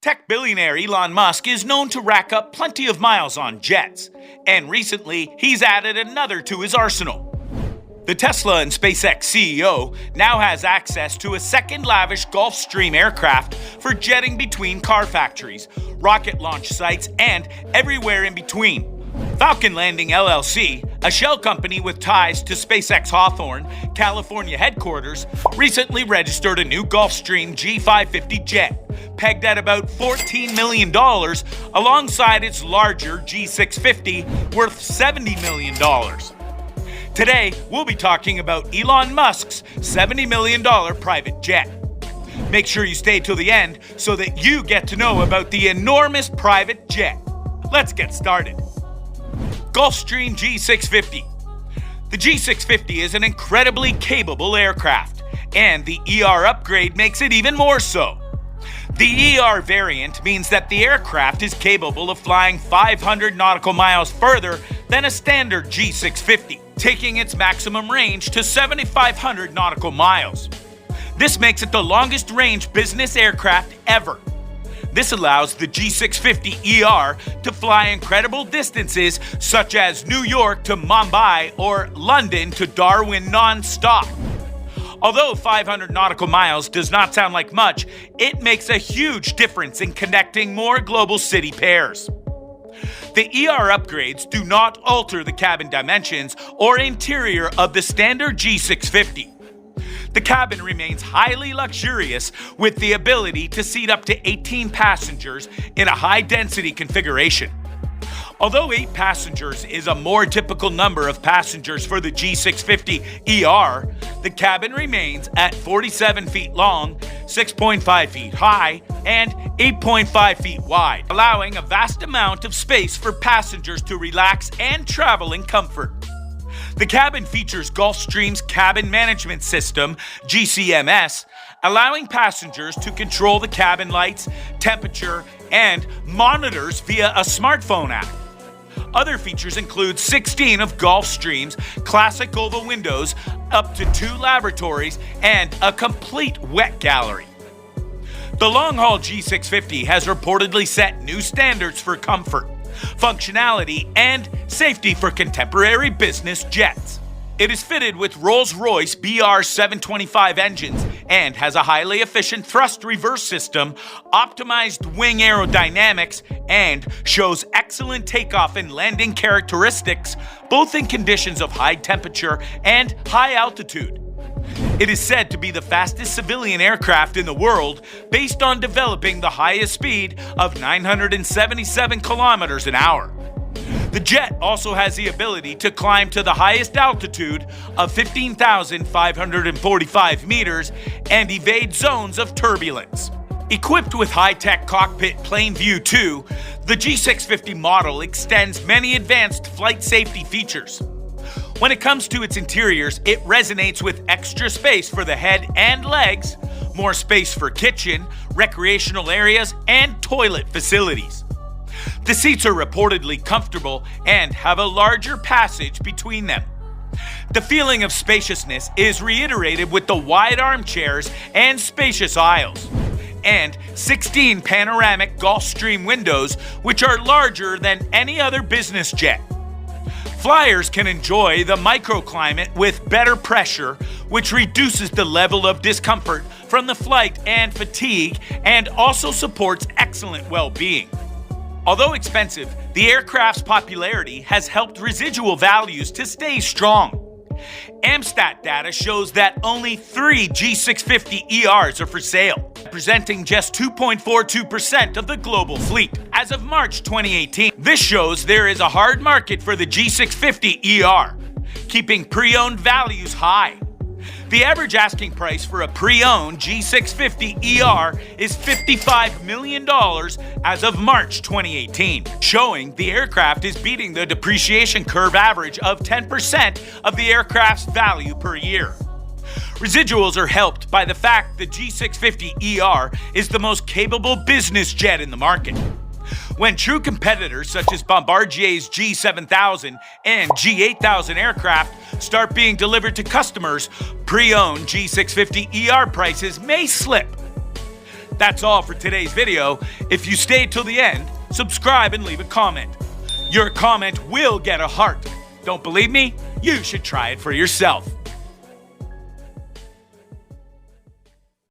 Tech billionaire Elon Musk is known to rack up plenty of miles on jets, and recently he's added another to his arsenal. The Tesla and SpaceX CEO now has access to a second lavish Gulfstream aircraft for jetting between car factories, rocket launch sites, and everywhere in between. Falcon Landing LLC, a shell company with ties to SpaceX Hawthorne, California headquarters, recently registered a new Gulfstream G550 jet, pegged at about $14 million, alongside its larger G650, worth $70 million. Today, we'll be talking about Elon Musk's $70 million private jet. Make sure you stay till the end so that you get to know about the enormous private jet. Let's get started. Gulfstream G650. The G650 is an incredibly capable aircraft, and the ER upgrade makes it even more so. The ER variant means that the aircraft is capable of flying 500 nautical miles further than a standard G650, taking its maximum range to 7,500 nautical miles. This makes it the longest range business aircraft ever. This allows the G650ER to fly incredible distances such as New York to Mumbai or London to Darwin non-stop. Although 500 nautical miles does not sound like much, it makes a huge difference in connecting more global city pairs. The ER upgrades do not alter the cabin dimensions or interior of the standard G650. The cabin remains highly luxurious with the ability to seat up to 18 passengers in a high-density configuration. Although 8 passengers is a more typical number of passengers for the G650ER, the cabin remains at 47 feet long, 6.5 feet high, and 8.5 feet wide, allowing a vast amount of space for passengers to relax and travel in comfort. The cabin features Gulfstream's Cabin Management System, GCMS, allowing passengers to control the cabin lights, temperature, and monitors via a smartphone app. Other features include 16 of Gulfstream's classic oval windows, up to 2 lavatories, and a complete wet gallery. The long-haul G650 has reportedly set new standards for comfort, functionality, and safety for contemporary business jets. It is fitted with Rolls-Royce BR725 engines and has a highly efficient thrust reverse system, optimized wing aerodynamics, and shows excellent takeoff and landing characteristics, both in conditions of high temperature and high altitude. It is said to be the fastest civilian aircraft in the world, based on developing the highest speed of 977 kilometers an hour. The jet also has the ability to climb to the highest altitude of 15,545 meters and evade zones of turbulence. Equipped with high-tech cockpit plane view 2, the G650 model extends many advanced flight safety features. When it comes to its interiors, it resonates with extra space for the head and legs, more space for kitchen, recreational areas, and toilet facilities. The seats are reportedly comfortable and have a larger passage between them. The feeling of spaciousness is reiterated with the wide armchairs and spacious aisles, and 16 panoramic Gulfstream windows, which are larger than any other business jet. Flyers can enjoy the microclimate with better pressure, which reduces the level of discomfort from the flight and fatigue, and also supports excellent well-being. Although expensive, the aircraft's popularity has helped residual values to stay strong. Amstat data shows that only 3 G650ERs are for sale, representing just 2.42% of the global fleet. As of March 2018, this shows there is a hard market for the G650ER, keeping pre-owned values high. The average asking price for a pre-owned G650ER is $55 million as of March 2018, showing the aircraft is beating the depreciation curve average of 10% of the aircraft's value per year. Residuals are helped by the fact the G650ER is the most capable business jet in the market. When true competitors such as Bombardier's G7000 and G8000 aircraft start being delivered to customers, pre-owned G650ER prices may slip. That's all for today's video. If you stayed till the end, subscribe and leave a comment. Your comment will get a heart. Don't believe me? You should try it for yourself.